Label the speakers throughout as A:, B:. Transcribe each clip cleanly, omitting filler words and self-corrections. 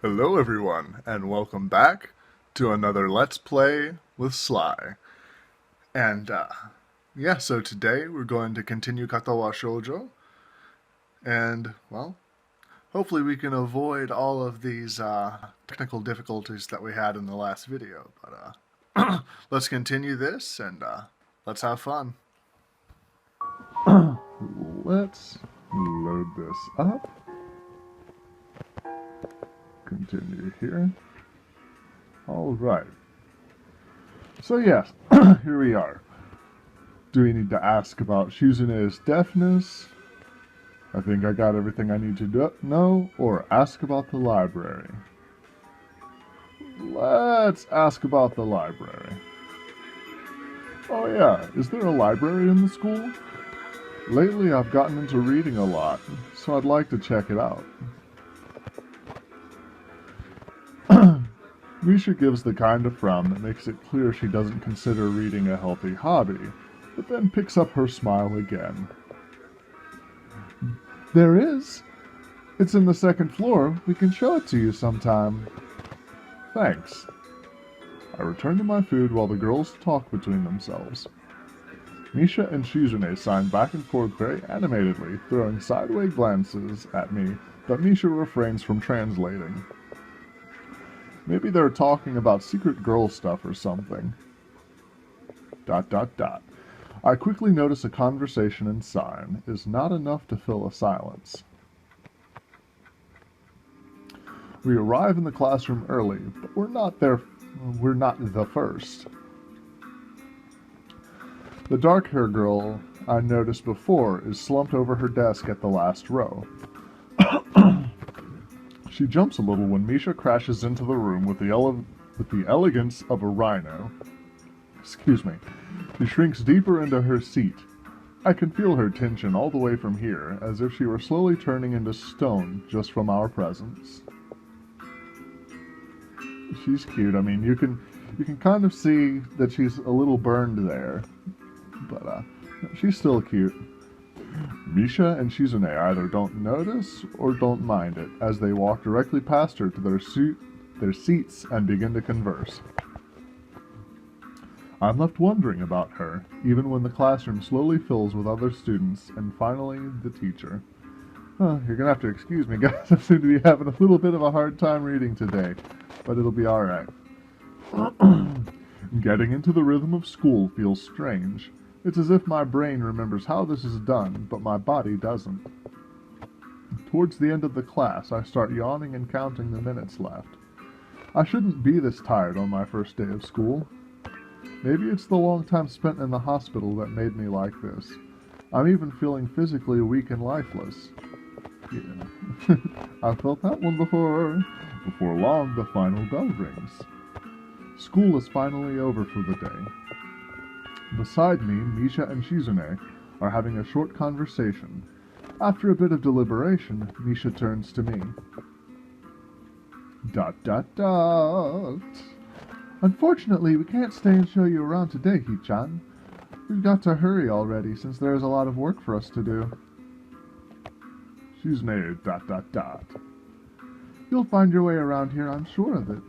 A: Hello everyone, and welcome back to another Let's Play with Sly. And, so today we're going to continue Katawa Shoujo, and, well, hopefully we can avoid all of these, technical difficulties that we had in the last video. But, let's continue this, and, let's have fun. Let's load this up. Continue here. Alright. So yes, here we are. Do we need to ask about Shizune's deafness? I think I got everything I need to know, or ask about the library. Let's ask about the library. Oh yeah, is there a library in the school? Lately I've gotten into reading a lot, so I'd like to check it out. Misha gives the kind of frown that makes it clear she doesn't consider reading a healthy hobby, but then picks up her smile again. There is. It's in the second floor. We can show it to you sometime. Thanks. I return to my food while the girls talk between themselves. Misha and Shizune sign back and forth very animatedly, throwing sideways glances at me, but Misha refrains from translating. Maybe they're talking about secret girl stuff or something. ... I quickly notice a conversation and sign is not enough to fill a silence. We arrive in the classroom early, but we're not the first. The dark-haired girl I noticed before is slumped over her desk at the last row. She jumps a little when Misha crashes into the room with the elegance of a rhino. Excuse me. She shrinks deeper into her seat. I can feel her tension all the way from here, as if she were slowly turning into stone just from our presence. She's cute. I mean, you can kind of see that she's a little burned there, but she's still cute. Misha and Shizune either don't notice or don't mind it, as they walk directly past her to their seats and begin to converse. I'm left wondering about her, even when the classroom slowly fills with other students, and finally the teacher. You're gonna have to excuse me, guys. I seem to be having a little bit of a hard time reading today, but it'll be alright. Getting into the rhythm of school feels strange. It's as if my brain remembers how this is done, but my body doesn't. Towards the end of the class, I start yawning and counting the minutes left. I shouldn't be this tired on my first day of school. Maybe it's the long time spent in the hospital that made me like this. I'm even feeling physically weak and lifeless. Yeah, I've felt that one before. Before long, the final bell rings. School is finally over for the day. Beside me, Misha and Shizune are having a short conversation. After a bit of deliberation, Misha turns to me. ... Unfortunately, we can't stay and show you around today, Hee-chan. We've got to hurry already, since there is a lot of work for us to do. Shizune ... You'll find your way around here, I'm sure of it.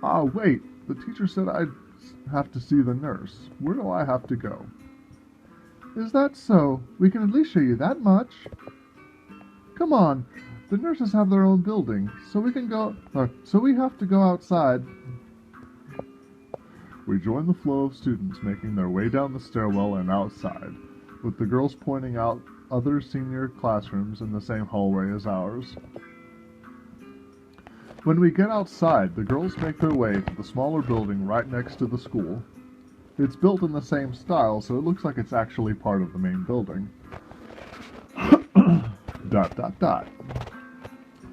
A: Ah, wait. The teacher said I'd have to see the nurse. Where do I have to go? Is that so? We can at least show you that much. Come on. The nurses have their own building, so we have to go outside. We join the flow of students making their way down the stairwell and outside, with the girls pointing out other senior classrooms in the same hallway as ours. When we get outside, the girls make their way to the smaller building right next to the school. It's built in the same style, so it looks like it's actually part of the main building. ...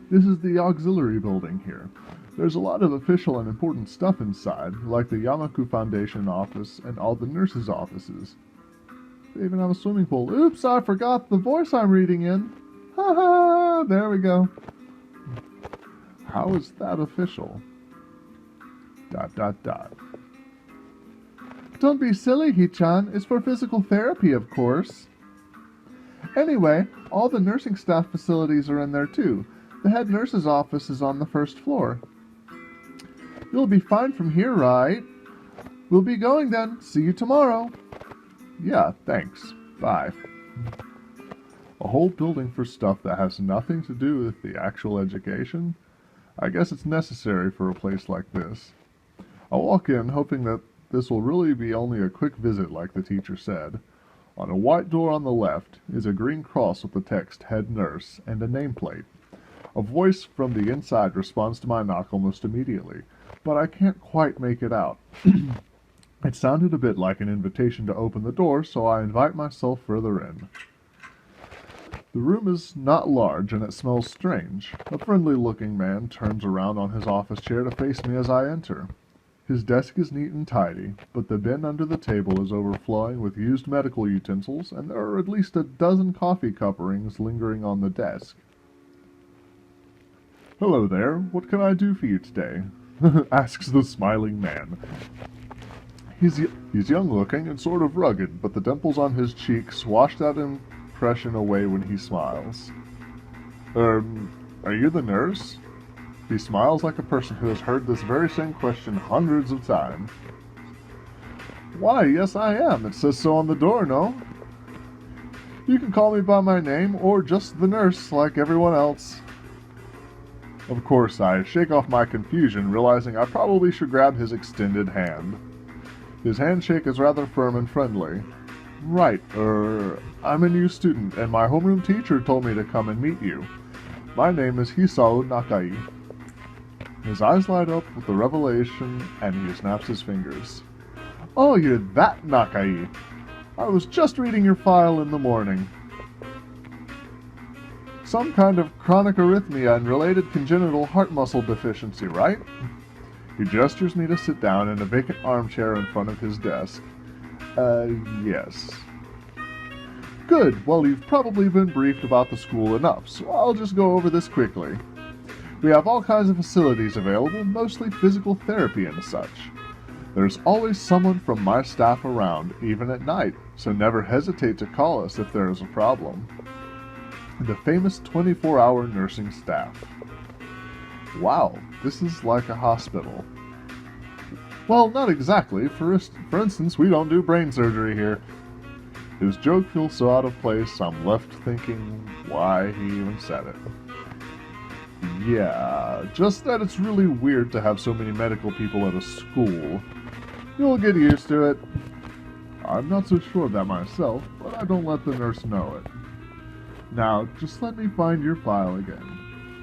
A: This is the auxiliary building here. There's a lot of official and important stuff inside, like the Yamaku Foundation office and all the nurses' offices. They even have a swimming pool. Oops, I forgot the voice I'm reading in. Ha ha! There we go. How is that official? ... Don't be silly, Hee-chan. It's for physical therapy, of course. Anyway, all the nursing staff facilities are in there too. The head nurse's office is on the first floor. You'll be fine from here, right? We'll be going then. See you tomorrow. Yeah, thanks. Bye. A whole building for stuff that has nothing to do with the actual education? I guess it's necessary for a place like this. I'll walk in, hoping that this will really be only a quick visit like the teacher said. On a white door on the left is a green cross with the text Head Nurse and a nameplate. A voice from the inside responds to my knock almost immediately, but I can't quite make it out. It sounded a bit like an invitation to open the door, so I invite myself further in. The room is not large, and it smells strange. A friendly-looking man turns around on his office chair to face me as I enter. His desk is neat and tidy, but the bin under the table is overflowing with used medical utensils, and there are at least a dozen coffee cup rings lingering on the desk. "Hello there, what can I do for you today?" asks the smiling man. He's young-looking and sort of rugged, but the dimples on his cheeks wash that impression away when he smiles. Are you the nurse?" He smiles like a person who has heard this very same question hundreds of times. "Why, yes I am. It says so on the door, no? You can call me by my name, or just the nurse, like everyone else." Of course, I shake off my confusion, realizing I probably should grab his extended hand. His handshake is rather firm and friendly. "Right, I'm a new student, and my homeroom teacher told me to come and meet you. My name is Hisao Nakai." His eyes light up with the revelation, and he snaps his fingers. "Oh, you're that Nakai. I was just reading your file in the morning. Some kind of chronic arrhythmia and related congenital heart muscle deficiency, right?" He gestures me to sit down in a vacant armchair in front of his desk. Yes. "Good. Well, you've probably been briefed about the school enough, so I'll just go over this quickly. We have all kinds of facilities available, mostly physical therapy and such. There's always someone from my staff around, even at night, so never hesitate to call us if there is a problem. The famous 24-hour nursing staff." Wow, this is like a hospital. "Well, not exactly. For instance, we don't do brain surgery here." His joke feels so out of place, I'm left thinking why he even said it. "Yeah, just that it's really weird to have so many medical people at a school. You'll get used to it." I'm not so sure of that myself, but I don't let the nurse know it. "Now, just let me find your file again."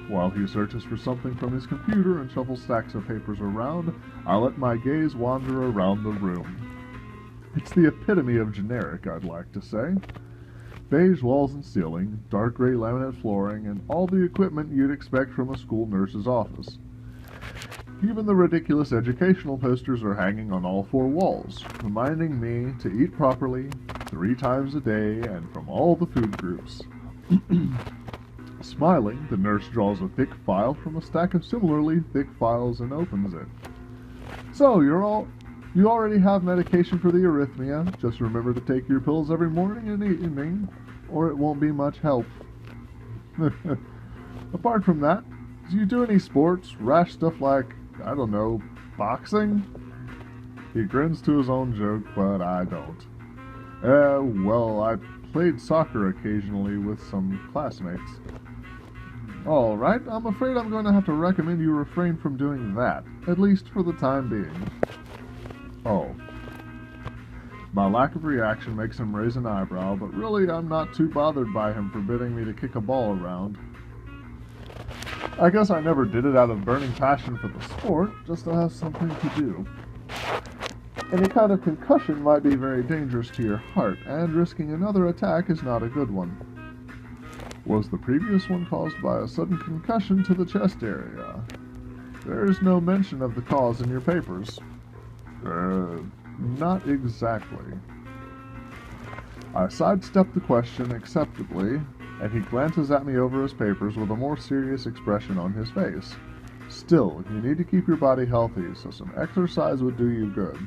A: While he searches for something from his computer and shuffles stacks of papers around, I let my gaze wander around the room. It's the epitome of generic, I'd like to say. Beige walls and ceiling, dark gray laminate flooring, and all the equipment you'd expect from a school nurse's office. Even the ridiculous educational posters are hanging on all four walls, reminding me to eat properly, 3 times a day, and from all the food groups. Smiling, the nurse draws a thick file from a stack of similarly thick files and opens it. "So, you already have medication for the arrhythmia. Just remember to take your pills every morning and evening, or it won't be much help. Apart from that, do you do any sports, rash stuff like, I don't know, boxing?" He grins to his own joke, but I don't. Well, I played soccer occasionally with some classmates." "All right, I'm afraid I'm going to have to recommend you refrain from doing that, at least for the time being." "Oh." My lack of reaction makes him raise an eyebrow, but really I'm not too bothered by him forbidding me to kick a ball around. I guess I never did it out of burning passion for the sport, just to have something to do. Any kind of concussion might be very dangerous to your heart, and risking another attack is not a good one. Was the previous one caused by a sudden concussion to the chest area? There is no mention of the cause in your papers. Not exactly. I sidestep the question acceptably, and he glances at me over his papers with a more serious expression on his face. Still, you need to keep your body healthy, so some exercise would do you good.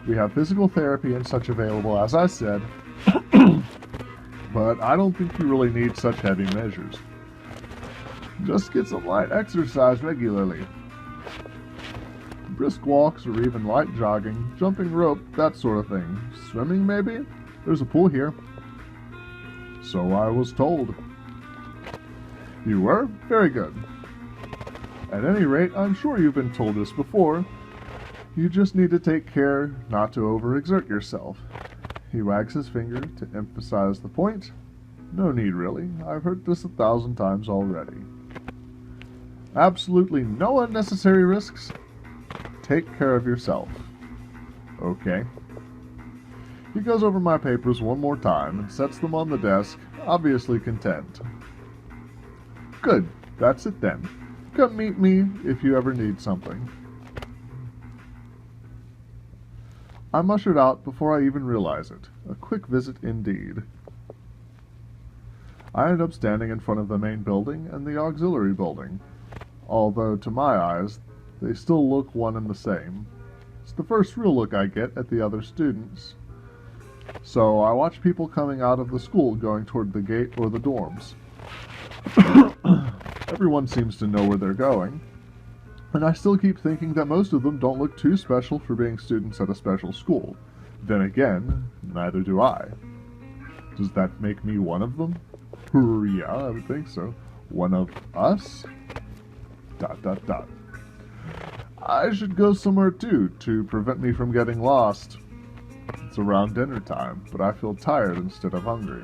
A: We have physical therapy and such available, as I said, but I don't think you really need such heavy measures. Just get some light exercise regularly. Brisk walks or even light jogging, jumping rope, that sort of thing. Swimming, maybe? There's a pool here. So I was told. You were? Very good. At any rate, I'm sure you've been told this before. You just need to take care not to overexert yourself. He wags his finger to emphasize the point. No need, really. I've heard this 1,000 times already. Absolutely no unnecessary risks. Take care of yourself. Okay. He goes over my papers one more time and sets them on the desk, obviously content. Good. That's it then. Come meet me if you ever need something. I'm ushered out before I even realize it. A quick visit indeed. I end up standing in front of the main building and the auxiliary building, although to my eyes they still look one and the same. It's the first real look I get at the other students. So I watch people coming out of the school going toward the gate or the dorms. Everyone seems to know where they're going, and I still keep thinking that most of them don't look too special for being students at a special school. Then again, neither do I. Does that make me one of them? Yeah, I would think so. One of us? ... I should go somewhere too, to prevent me from getting lost. It's around dinner time, but I feel tired instead of hungry.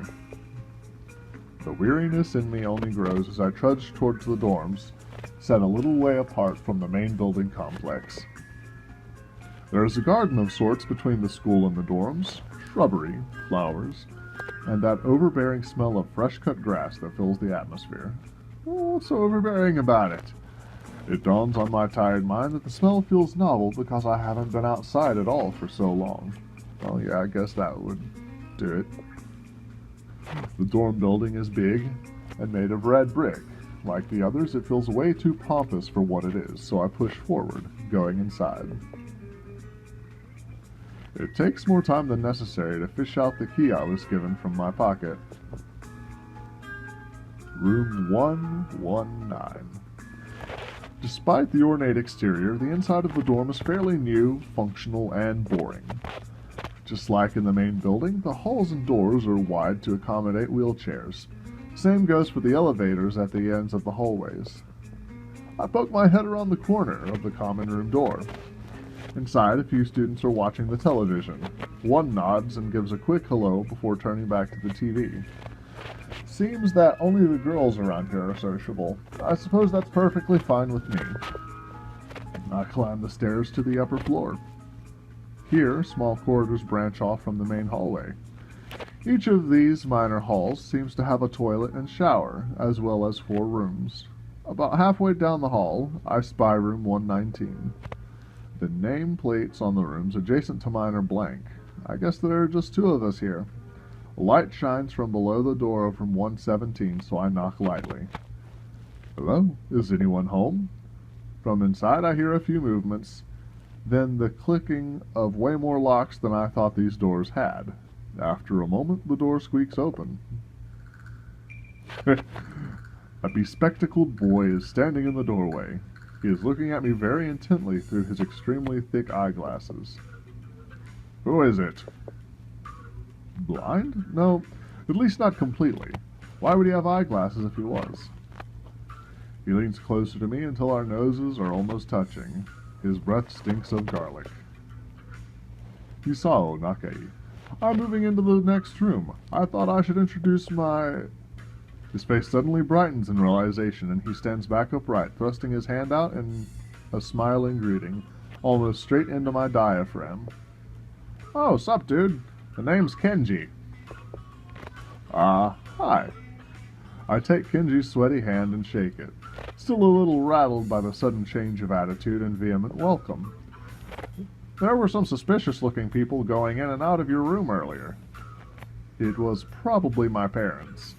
A: The weariness in me only grows as I trudge towards the dorms, set a little way apart from the main building complex. There is a garden of sorts between the school and the dorms, shrubbery, flowers, and that overbearing smell of fresh-cut grass that fills the atmosphere. What's so overbearing about it? It dawns on my tired mind that the smell feels novel because I haven't been outside at all for so long. Well, yeah, I guess that would do it. The dorm building is big and made of red brick. Like the others, it feels way too pompous for what it is, so I push forward, going inside. It takes more time than necessary to fish out the key I was given from my pocket. Room 119. Despite the ornate exterior, the inside of the dorm is fairly new, functional, and boring. Just like in the main building, the halls and doors are wide to accommodate wheelchairs. Same goes for the elevators at the ends of the hallways. I poke my head around the corner of the common room door. Inside, a few students are watching the television. One nods and gives a quick hello before turning back to the TV. Seems that only the girls around here are sociable. I suppose that's perfectly fine with me. I climb the stairs to the upper floor. Here, small corridors branch off from the main hallway. Each of these minor halls seems to have a toilet and shower, as well as 4 rooms. About halfway down the hall, I spy room 119. The name plates on the rooms adjacent to mine are blank. I guess there are just 2 of us here. A light shines from below the door of room 117, so I knock lightly. Hello? Is anyone home? From inside I hear a few movements, then the clicking of way more locks than I thought these doors had. After a moment, the door squeaks open. A bespectacled boy is standing in the doorway. He is looking at me very intently through his extremely thick eyeglasses. Who is it? Blind? No, at least not completely. Why would he have eyeglasses if he was? He leans closer to me until our noses are almost touching. His breath stinks of garlic. Yusao Nakei. I'm moving into the next room. I thought I should introduce my... His face suddenly brightens in realization, and he stands back upright, thrusting his hand out in a smiling greeting, almost straight into my diaphragm. Oh, sup, dude? The name's Kenji. Hi. I take Kenji's sweaty hand and shake it, still a little rattled by the sudden change of attitude and vehement welcome. There were some suspicious-looking people going in and out of your room earlier. It was probably my parents.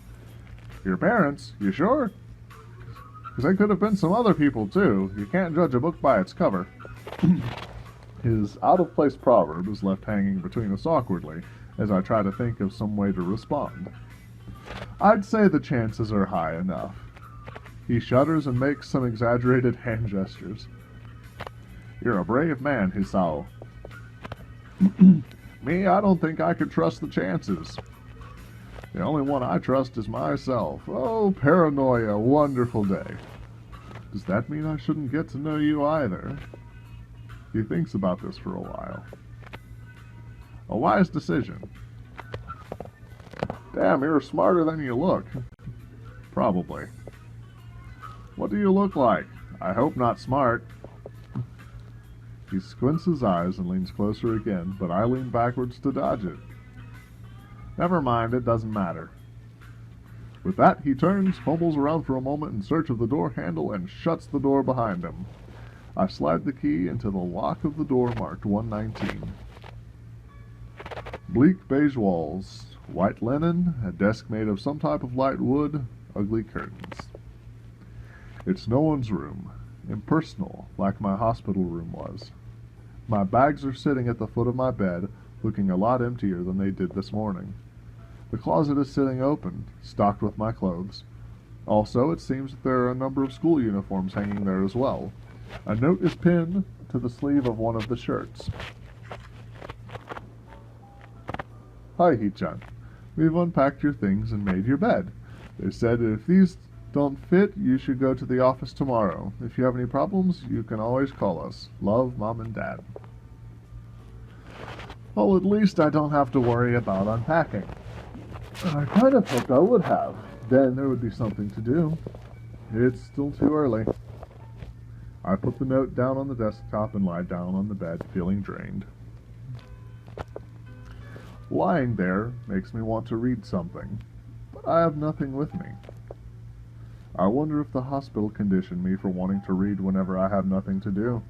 A: Your parents? You sure? Because they could have been some other people, too. You can't judge a book by its cover. His out-of-place proverb is left hanging between us awkwardly, as I try to think of some way to respond. I'd say the chances are high enough. He shudders and makes some exaggerated hand gestures. You're a brave man, Hisao. Me, I don't think I could trust the chances. The only one I trust is myself. Oh, paranoia, wonderful day. Does that mean I shouldn't get to know you either? He thinks about this for a while. A wise decision. Damn, you're smarter than you look. Probably. What do you look like? I hope not smart. He squints his eyes and leans closer again, but I lean backwards to dodge it. Never mind, it doesn't matter. With that, he turns, fumbles around for a moment in search of the door handle, and shuts the door behind him. I slide the key into the lock of the door marked 119. Bleak beige walls, white linen, a desk made of some type of light wood, ugly curtains. It's no one's room, impersonal, like my hospital room was. My bags are sitting at the foot of my bed, looking a lot emptier than they did this morning. The closet is sitting open, stocked with my clothes. Also, it seems that there are a number of school uniforms hanging there as well. A note is pinned to the sleeve of one of the shirts. Hi, Hee-chan. We've unpacked your things and made your bed. They said if these don't fit, you should go to the office tomorrow. If you have any problems, you can always call us. Love, Mom and Dad. Well, at least I don't have to worry about unpacking. I kind of hoped I would have. Then there would be something to do. It's still too early. I put the note down on the desktop and lie down on the bed, feeling drained. Lying there makes me want to read something, but I have nothing with me. I wonder if the hospital conditioned me for wanting to read whenever I have nothing to do.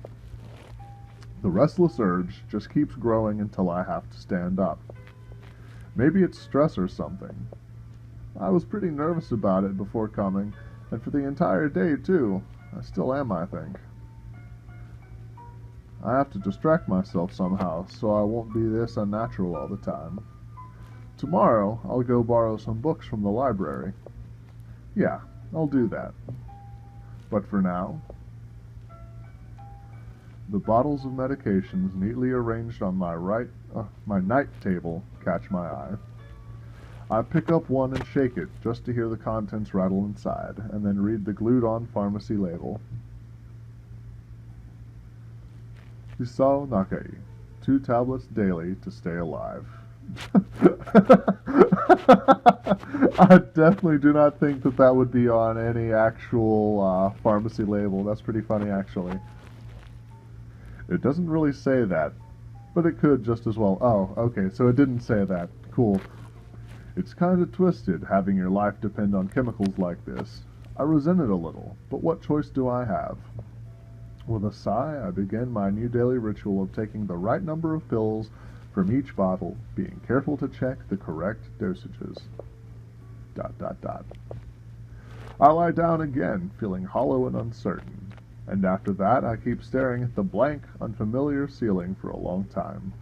A: The restless urge just keeps growing until I have to stand up. Maybe it's stress or something. I was pretty nervous about it before coming, and for the entire day, too. I still am, I think. I have to distract myself somehow, so I won't be this unnatural all the time. Tomorrow, I'll go borrow some books from the library. Yeah, I'll do that. But for now, the bottles of medications neatly arranged on my night table catch my eye. I pick up one and shake it just to hear the contents rattle inside, and then read the glued-on pharmacy label. Hisao Nakai, 2 tablets daily to stay alive. I definitely do not think that would be on any actual pharmacy label. That's pretty funny, actually. It doesn't really say that, but it could just as well. Oh, okay, so it didn't say that. Cool. It's kind of twisted, having your life depend on chemicals like this. I resent it a little, but what choice do I have? With a sigh, I begin my new daily ritual of taking the right number of pills from each bottle, being careful to check the correct dosages. ... I lie down again, feeling hollow and uncertain, and after that I keep staring at the blank, unfamiliar ceiling for a long time.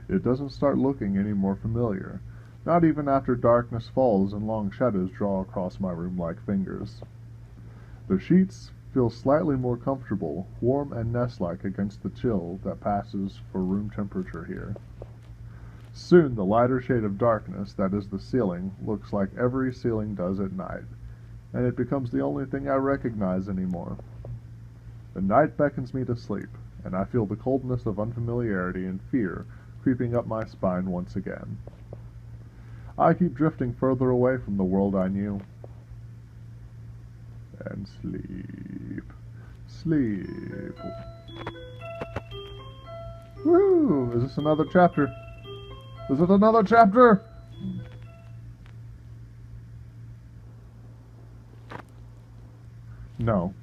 A: It doesn't start looking any more familiar, not even after darkness falls and long shadows draw across my room like fingers. The sheets feel slightly more comfortable, warm and nest-like against the chill that passes for room temperature here. Soon the lighter shade of darkness that is the ceiling looks like every ceiling does at night, and it becomes the only thing I recognize anymore. The night beckons me to sleep, and I feel the coldness of unfamiliarity and fear creeping up my spine once again. I keep drifting further away from the world I knew. And sleep. Sleep. Woo! Is this another chapter? Is it another chapter? No.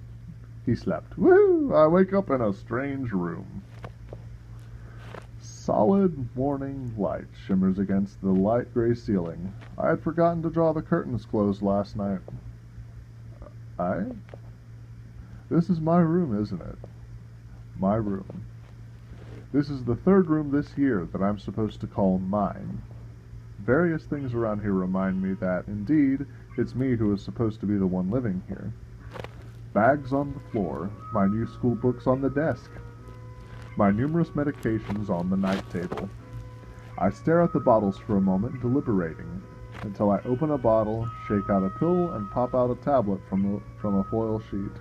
A: He slept. Woo! I wake up in a strange room. Solid morning light shimmers against the light gray ceiling. I had forgotten to draw the curtains closed last night. This is my room, isn't it? My room. This is the 3rd room this year that I'm supposed to call mine. Various things around here remind me that, indeed, it's me who is supposed to be the one living here. Bags on the floor, my new school books on the desk, my numerous medications on the night table. I stare at the bottles for a moment, deliberating, until I open a bottle, shake out a pill, and pop out a tablet from a foil sheet.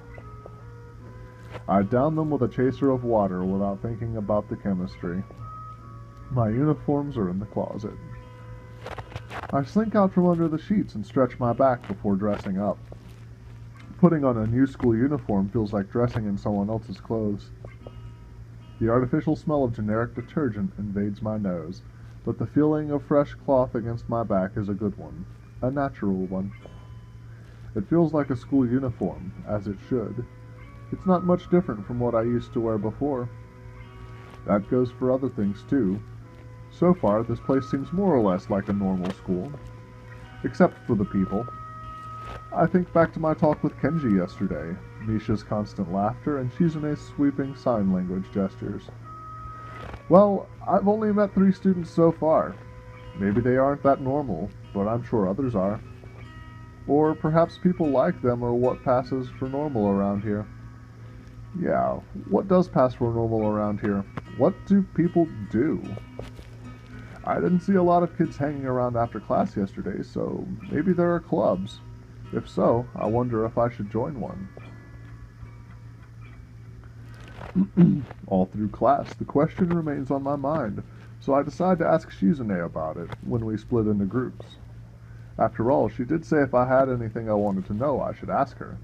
A: I down them with a chaser of water without thinking about the chemistry. My uniforms are in the closet. I slink out from under the sheets and stretch my back before dressing up. Putting on a new school uniform feels like dressing in someone else's clothes. The artificial smell of generic detergent invades my nose, but the feeling of fresh cloth against my back is a good one, a natural one. It feels like a school uniform, as it should. It's not much different from what I used to wear before. That goes for other things too. So far, this place seems more or less like a normal school, except for the people. I think back to my talk with Kenji yesterday, Misha's constant laughter, and Shizune's sweeping sign language gestures. Well, I've only met 3 students so far. Maybe they aren't that normal, but I'm sure others are. Or perhaps people like them are what passes for normal around here. Yeah, what does pass for normal around here? What do people do? I didn't see a lot of kids hanging around after class yesterday, so maybe there are clubs. If so, I wonder if I should join one. All through class, the question remains on my mind, so I decide to ask Shizune about it when we split into groups. After all, she did say if I had anything I wanted to know, I should ask her. ...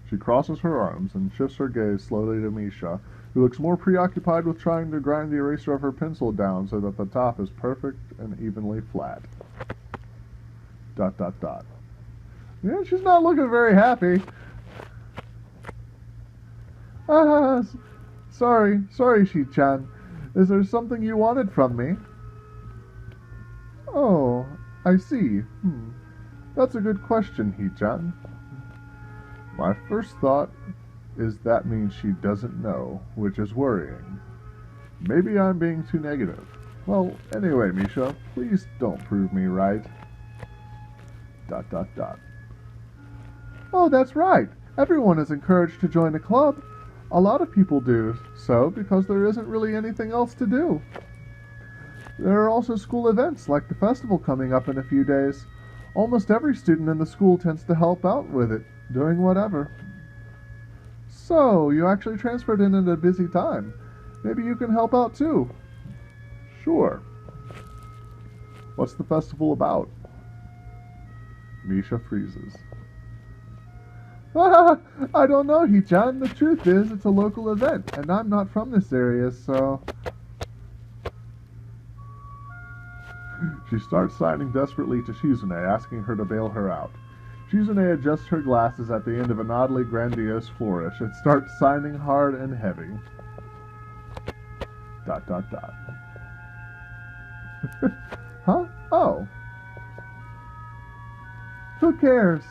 A: She crosses her arms and shifts her gaze slowly to Misha, who looks more preoccupied with trying to grind the eraser of her pencil down so that the top is perfect and evenly flat. ... Yeah, she's not looking very happy. Sorry, Shi-chan. Is there something you wanted from me? Oh, I see. That's a good question, Hee-chan. My first thought is that means she doesn't know, which is worrying. Maybe I'm being too negative. Well, anyway, Misha, please don't prove me right. ... Oh, that's right. Everyone is encouraged to join a club. A lot of people do so because there isn't really anything else to do. There are also school events like the festival coming up in a few days. Almost every student in the school tends to help out with it, doing whatever. So, you actually transferred in at a busy time. Maybe you can help out too. Sure. What's the festival about? Misha freezes. I don't know, Hee-chan. The truth is, it's a local event, and I'm not from this area, so... She starts signing desperately to Shizune, asking her to bail her out. Shizune adjusts her glasses at the end of an oddly grandiose flourish and starts signing hard and heavy. ... Huh? Oh. Who cares?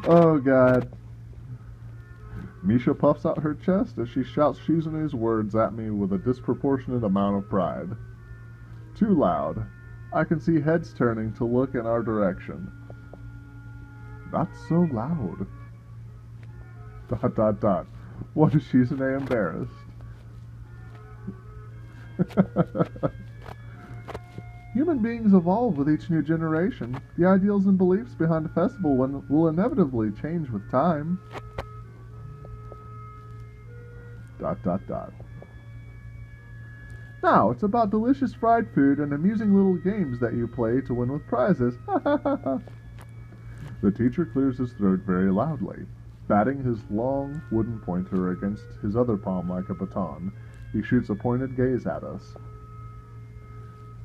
A: Oh, God. Misha puffs out her chest as she shouts Shizune's words at me with a disproportionate amount of pride. Too loud. I can see heads turning to look in our direction. Not so loud. ... What is Shizune embarrassed? Human beings evolve with each new generation. The ideals and beliefs behind a festival will inevitably change with time. ... Now, it's about delicious fried food and amusing little games that you play to win with prizes. The teacher clears his throat very loudly. Batting his long wooden pointer against his other palm like a baton, he shoots a pointed gaze at us.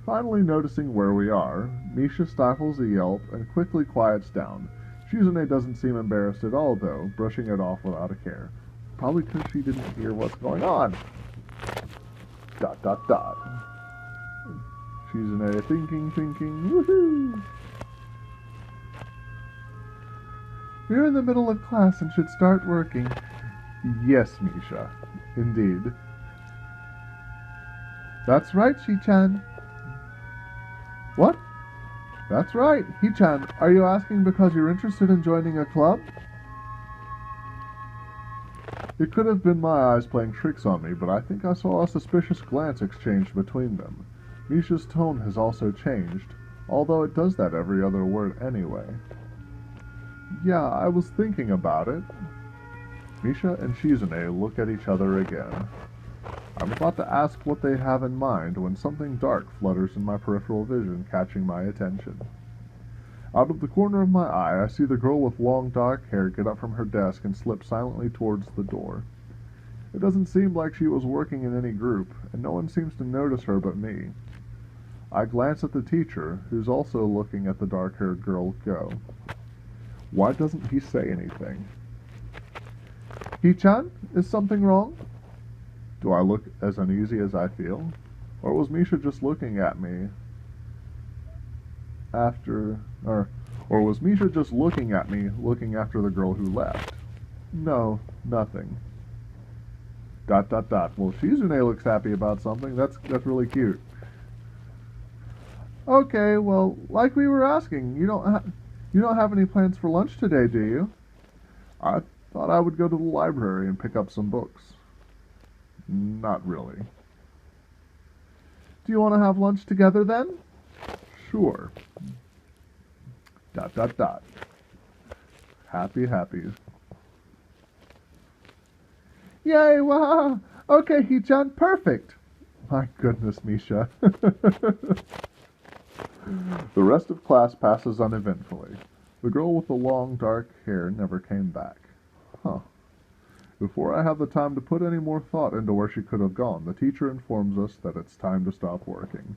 A: Finally noticing where we are, Misha stifles a yelp and quickly quiets down. Shizune doesn't seem embarrassed at all, though, brushing it off without a care. Probably because she didn't hear what's going on. ... Shizune thinking, woohoo! We're in the middle of class and should start working. Yes, Misha. Indeed. That's right, Shi-chan. What? That's right, Hi-chan. Are you asking because you're interested in joining a club? It could have been my eyes playing tricks on me, but I think I saw a suspicious glance exchanged between them. Misha's tone has also changed, although it does that every other word anyway. Yeah, I was thinking about it. Misha and Shizune look at each other again. I'm about to ask what they have in mind when something dark flutters in my peripheral vision, catching my attention. Out of the corner of my eye, I see the girl with long dark hair get up from her desk and slip silently towards the door. It doesn't seem like she was working in any group, and no one seems to notice her but me. I glance at the teacher, who's also looking at the dark-haired girl go. Why doesn't he say anything? Hi-chan, is something wrong? Do I look as uneasy as I feel? Or was Misha just looking at me or was Misha just looking at me, looking after the girl who left? No, nothing. ... Well, Shizune looks happy about something. That's really cute. Okay, well, like we were asking, you don't have any plans for lunch today, do you? I thought I would go to the library and pick up some books. Not really. Do you want to have lunch together then? Sure. ... Happy. Yay, wow! Okay, Hi-chan, perfect! My goodness, Misha. The rest of class passes uneventfully. The girl with the long, dark hair never came back. Huh. Before I have the time to put any more thought into where she could have gone, the teacher informs us that it's time to stop working.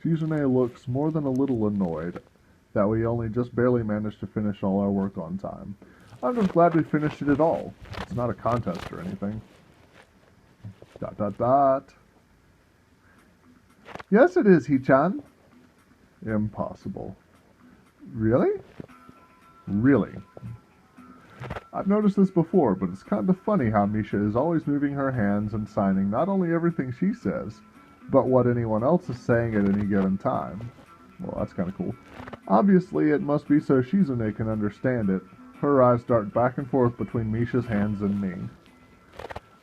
A: Shizune looks more than a little annoyed that we only just barely managed to finish all our work on time. I'm just glad we finished it at all. It's not a contest or anything. ... Yes, it is, Hi-chan. Impossible. Really? Really. I've noticed this before, but it's kind of funny how Misha is always moving her hands and signing not only everything she says, but what anyone else is saying at any given time. Well, that's kind of cool. Obviously, it must be so Shizune can understand it. Her eyes dart back and forth between Misha's hands and me.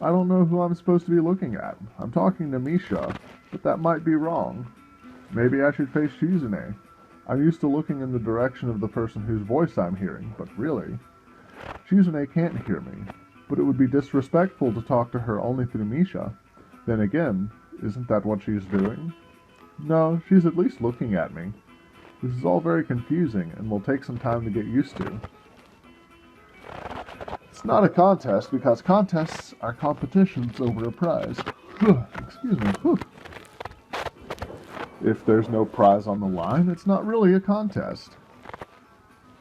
A: I don't know who I'm supposed to be looking at. I'm talking to Misha, but that might be wrong. Maybe I should face Shizune. I'm used to looking in the direction of the person whose voice I'm hearing, but really, Shizune can't hear me. But it would be disrespectful to talk to her only through Misha. Then again, isn't that what she's doing? No, she's at least looking at me. This is all very confusing and will take some time to get used to. It's not a contest because contests are competitions over a prize. Excuse me. If there's no prize on the line, it's not really a contest.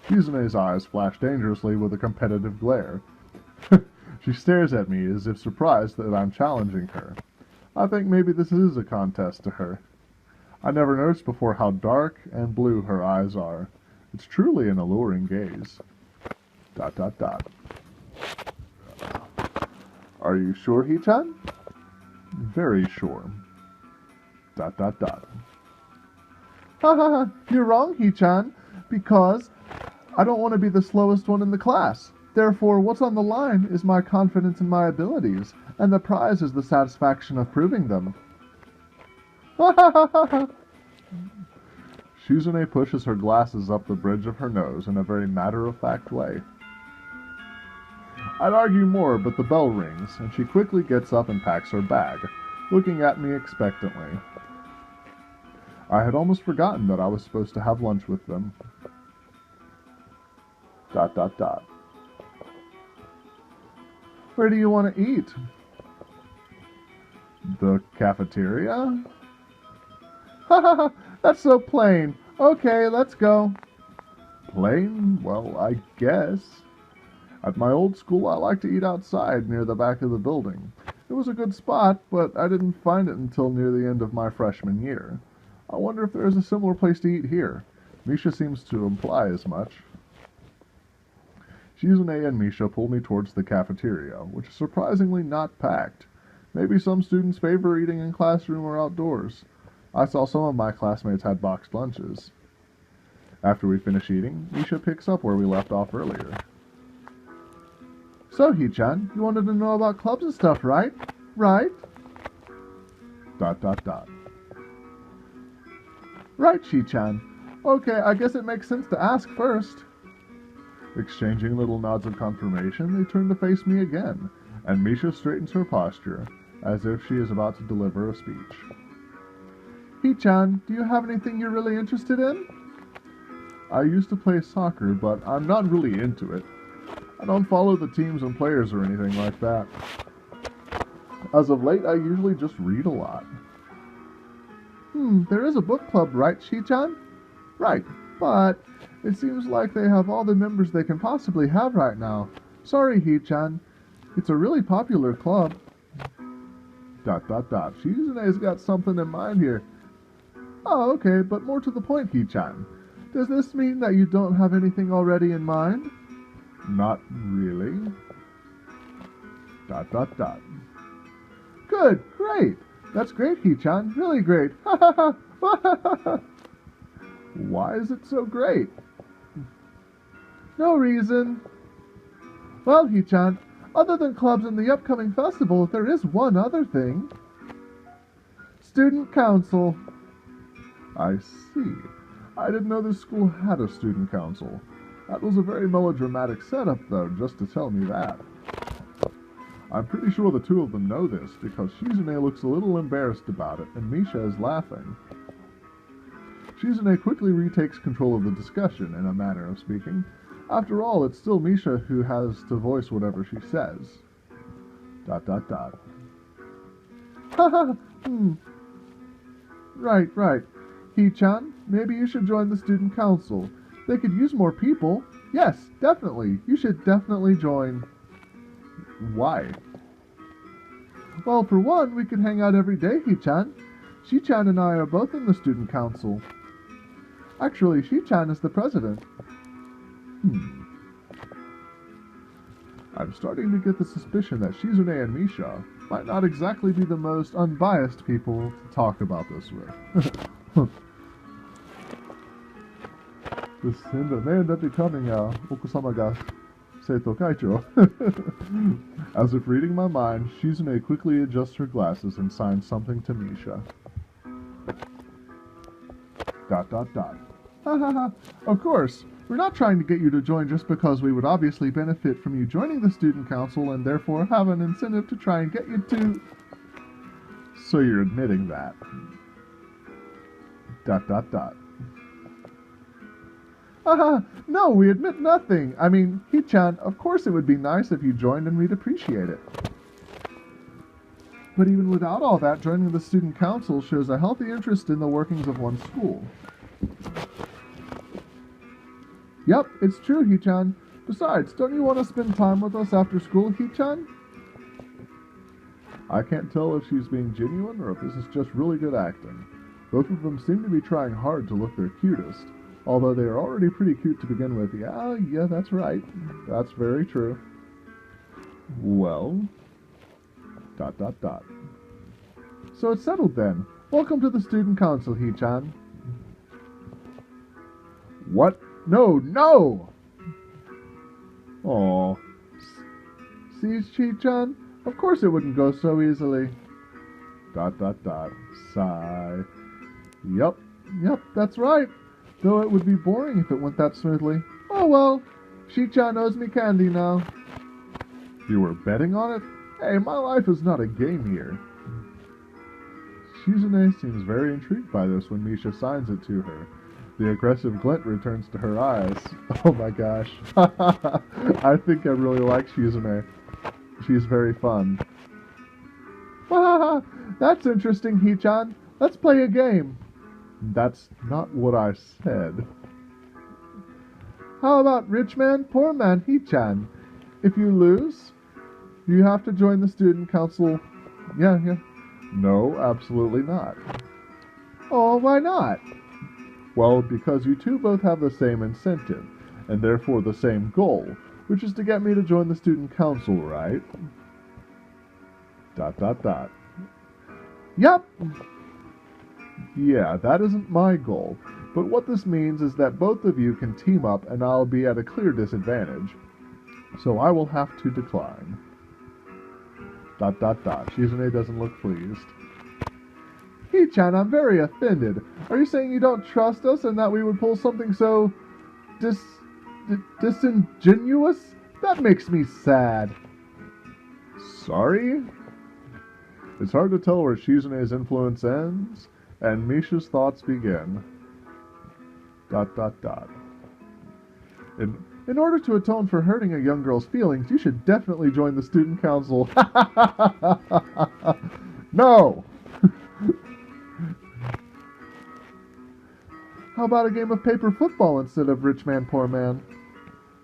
A: Shizune's eyes flash dangerously with a competitive glare. She stares at me as if surprised that I'm challenging her. I think maybe this is a contest to her. I never noticed before how dark and blue her eyes are. It's truly an alluring gaze. ... Are you sure, Hi-chan? Very sure. ... Ha ha ha, you're wrong, Hi-chan, because I don't want to be the slowest one in the class. Therefore, what's on the line is my confidence in my abilities, and the prize is the satisfaction of proving them. Ha ha ha ha ha! Shizune pushes her glasses up the bridge of her nose in a very matter-of-fact way. I'd argue more, but the bell rings, and she quickly gets up and packs her bag, looking at me expectantly. I had almost forgotten that I was supposed to have lunch with them. ... Where do you want to eat? The cafeteria? Ha ha ha, that's so plain. Okay, let's go. Plain? Well, I guess. At my old school, I liked to eat outside near the back of the building. It was a good spot, but I didn't find it until near the end of my freshman year. I wonder if there is a similar place to eat here. Misha seems to imply as much. Shizune and Misha pull me towards the cafeteria, which is surprisingly not packed. Maybe some students favor eating in classroom or outdoors. I saw some of my classmates had boxed lunches. After we finish eating, Misha picks up where we left off earlier. So, Hee-chan, you wanted to know about clubs and stuff, right? Right? ... Right, Shi-chan. Okay, I guess it makes sense to ask first. Exchanging little nods of confirmation, they turn to face me again, and Misha straightens her posture, as if she is about to deliver a speech. Hee-chan, do you have anything you're really interested in? I used to play soccer, but I'm not really into it. I don't follow the teams and players or anything like that. As of late, I usually just read a lot. There is a book club, right, Shi-chan? Right, but it seems like they have all the members they can possibly have right now. Sorry, Hee-chan. It's a really popular club. ... Shizune's got something in mind here. Oh, okay, but more to the point, Hee-chan. Does this mean that you don't have anything already in mind? Not really. ... Good, great. That's great, Hee-chan. Really great. Ha ha ha. Why is it so great? No reason. Well, Hee-chan, other than clubs and the upcoming festival, there is one other thing. Student council. I see. I didn't know this school had a student council. That was a very melodramatic setup, though, just to tell me that. I'm pretty sure the two of them know this, because Shizune looks a little embarrassed about it, and Misha is laughing. Shizune quickly retakes control of the discussion, in a manner of speaking. After all, it's still Misha who has to voice whatever she says. ... Right. Hee-chan, maybe you should join the student council. They could use more people. Yes, definitely. You should definitely join. Why? Well, for one, we could hang out every day, Hee-chan. Shi-chan and I are both in the student council. Actually, Shi-chan is the president. I'm starting to get the suspicion that Shizune and Misha might not exactly be the most unbiased people to talk about this with. This ended up becoming Okusama ga Seito Kaicho. As if reading my mind, Shizune quickly adjusts her glasses and signs something to Misha. ... Of course, we're not trying to get you to join just because we would obviously benefit from you joining the student council and therefore have an incentive to try and get you to... So you're admitting that. ... No, we admit nothing. I mean, Hee-chan, of course it would be nice if you joined and we'd appreciate it. But even without all that, joining the student council shows a healthy interest in the workings of one's school. Yep, it's true, Hee-chan. Besides, don't you want to spend time with us after school, Hee-chan? I can't tell if she's being genuine or if this is just really good acting. Both of them seem to be trying hard to look their cutest, although they are already pretty cute to begin with. Yeah, that's right. That's very true. Well... ... So it's settled then. Welcome to the student council, Hee-chan. What? No! Aw. See, Hee-chan? Of course it wouldn't go so easily. ... Sigh. Yep, that's right. Though it would be boring if it went that smoothly. Oh well, Hee-chan owes me candy now. You were betting on it? Hey, my life is not a game here. Shizune seems very intrigued by this when Misha signs it to her. The aggressive glint returns to her eyes. Oh my gosh. I think I really like Shizune. She's very fun. That's interesting, Hee-chan. Let's play a game. That's not what I said. How about rich man, poor man, Hee-chan? If you lose, you have to join the student council. Yeah. No, absolutely not. Oh, why not? Well, because you two both have the same incentive, and therefore the same goal, Which is to get me to join the student council, right? ... Yep! Yeah, that isn't my goal, but what this means is that both of you can team up and I'll be at a clear disadvantage. So I will have to decline. ... Shizune doesn't look pleased. Hee-chan, I'm very offended. Are you saying you don't trust us and that we would pull something so... disingenuous? That makes me sad. Sorry? It's hard to tell where Shizune's influence ends and Misha's thoughts begin. ... In order to atone for hurting a young girl's feelings, you should definitely join the student council. No! How about a game of paper football instead of rich man, poor man?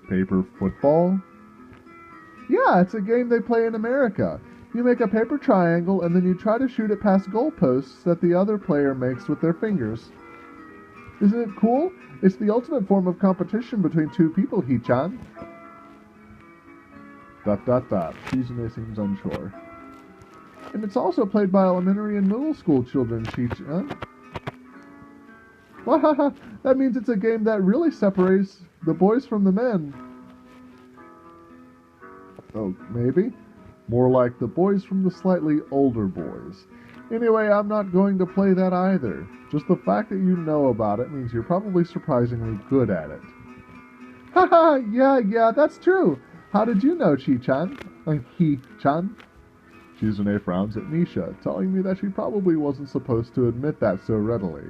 A: Paper football? Yeah, it's a game they play in America. You make a paper triangle and then you try to shoot it past goalposts that the other player makes with their fingers. Isn't it cool? It's the ultimate form of competition between two people, Hee-chan. ... Shizune seems unsure. And it's also played by elementary and middle school children, Hee-chan. Wahaha! That means it's a game that really separates the boys from the men. Oh, maybe? More like the boys from the slightly older boys. Anyway, I'm not going to play that either. Just the fact that you know about it means you're probably surprisingly good at it. Haha, yeah, that's true. How did you know, Hee-chan? Hee-chan? Shizune frowns at Misha, telling me that she probably wasn't supposed to admit that so readily.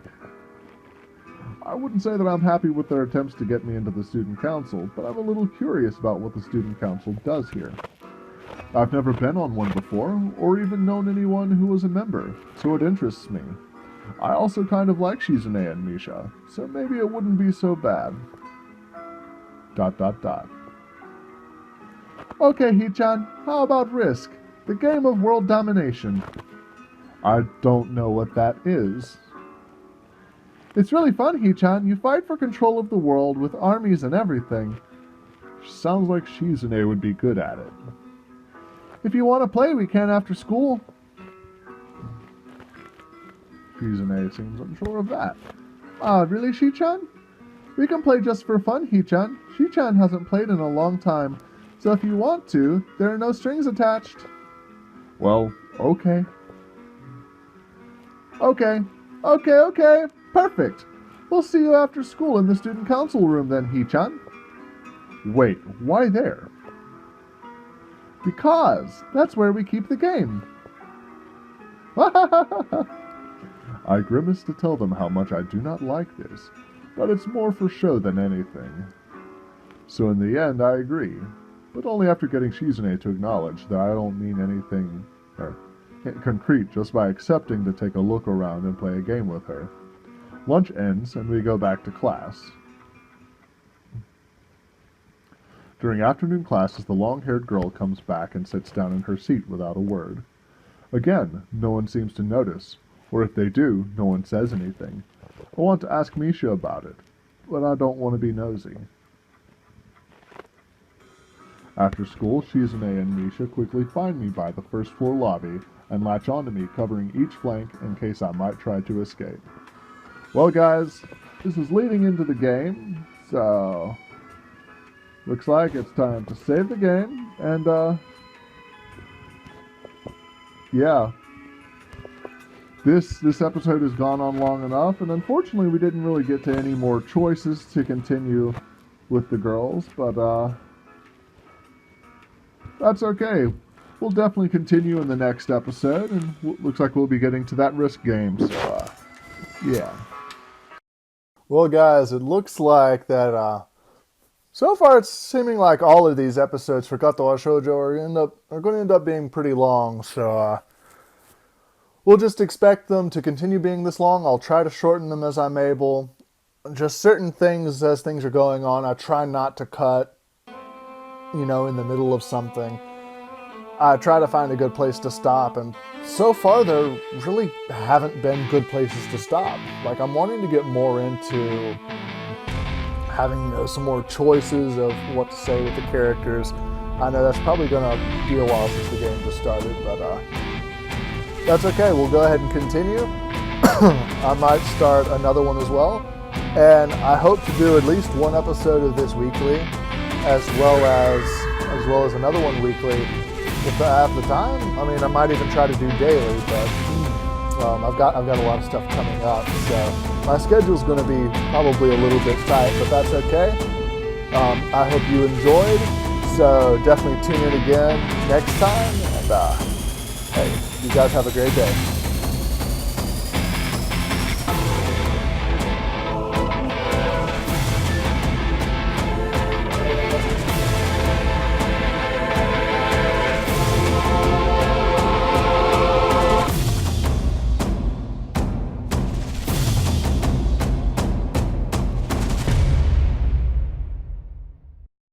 A: I wouldn't say that I'm happy with their attempts to get me into the student council, but I'm a little curious about what the student council does here. I've never been on one before, or even known anyone who was a member, so it interests me. I also kind of like Shizune and Misha, so maybe it wouldn't be so bad. ... Okay, Hee-chan, how about Risk? The game of world domination. I don't know what that is. It's really fun, Hee-chan. You fight for control of the world with armies and everything. Sounds like Shizune would be good at it. If you want to play, we can after school. Shizune seems unsure of that. Really, Shi-chan? We can play just for fun, Hee-chan. Shi-chan hasn't played in a long time, so if you want to, there are no strings attached. Well, okay. Okay. Perfect. We'll see you after school in the student council room then, Hee-chan. Wait, why there? Because that's where we keep the game. I grimace to tell them how much I do not like this, but it's more for show than anything. So in the end, I agree, but only after getting Shizune to acknowledge that I don't mean anything concrete just by accepting to take a look around and play a game with her. Lunch ends, and we go back to class. During afternoon classes, the long-haired girl comes back and sits down in her seat without a word. Again, no one seems to notice, or if they do, no one says anything. I want to ask Misha about it, but I don't want to be nosy. After school, Shizune and Misha quickly find me by the first-floor lobby and latch onto me, covering each flank in case I might try to escape. Well, guys, this is leading into the game, so looks like it's time to save the game, and, yeah. This episode has gone on long enough, and unfortunately we didn't really get to any more choices to continue with the girls, but, that's okay. We'll definitely continue in the next episode, and looks like we'll be getting to that Risk game, so, yeah. Well, guys, it looks like that, so far it's seeming like all of these episodes for Katawa Shoujo are going to end up being pretty long, so, we'll just expect them to continue being this long. I'll try to shorten them as I'm able. Just certain things, as things are going on, I try not to cut, in the middle of something. I try to find a good place to stop, and so far there really haven't been good places to stop. Like, I'm wanting to get more into
B: having some more choices of what to say with the characters. I know that's probably going to be a while since the game just started, but that's okay. We'll go ahead and continue. I might start another one as well, and I hope to do at least one episode of this weekly, as well as another one weekly if I have the time. I mean, I might even try to do daily, but I've got a lot of stuff coming up, so my schedule's going to be probably a little bit tight, but that's okay. I hope you enjoyed, so definitely tune in again next time, and hey, you guys have a great day.